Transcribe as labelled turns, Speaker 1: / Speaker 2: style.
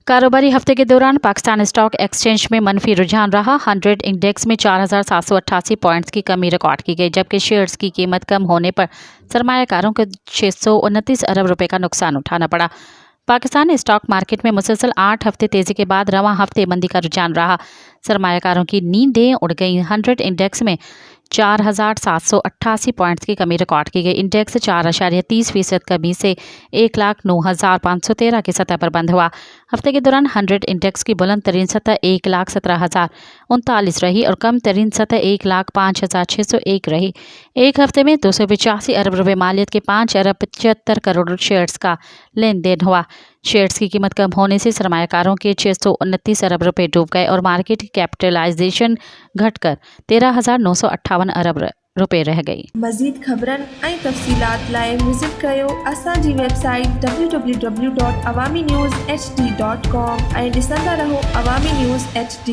Speaker 1: कारोबारी हफ्ते के दौरान पाकिस्तान स्टॉक एक्सचेंज में मनफी रुझान रहा। 100 इंडेक्स में 4,788 पॉइंट्स की कमी रिकॉर्ड की गई, जबकि शेयर्स की कीमत कम होने पर सरमायाकारों को 629 अरब रुपए का नुकसान उठाना पड़ा। पाकिस्तान स्टॉक मार्केट में मुसलसल 8 हफ्ते तेजी के बाद रवां हफ्ते मंदी का रुझान रहा। सरमायाकारों की नींदें उड़ गई। 100 इंडेक्स में 4,788 पॉइंट्स की कमी रिकॉर्ड की गई। इंडेक्स 4.30% कमी से 1,09,513 की सतह पर बंद हुआ। हफ्ते के दौरान 100 इंडेक्स की बुलंद तरीन सतह 1,17,039 रही और कम तरीन सतह 1,05,601 रही। एक हफ्ते में 285 अरब रुपए मालियत के 5 अरब 75 करोड़ शेयर्स का लेन देन हुआ। शेयर्स की कीमत कम होने से सरमायाकारों के 629 अरब रुपए डूब गए और मार्केट कैपिटलाइजेशन घटकर 13,958 अरब रुपए रह गई।
Speaker 2: मज़ीद ख़बरन ऐं तफ़सीलात लाइ विज़िट कयो असांजी वेबसाइट www.awamiNewsHD.com ऐं ॾिसंदा रहो अवामी न्यूज़ HD।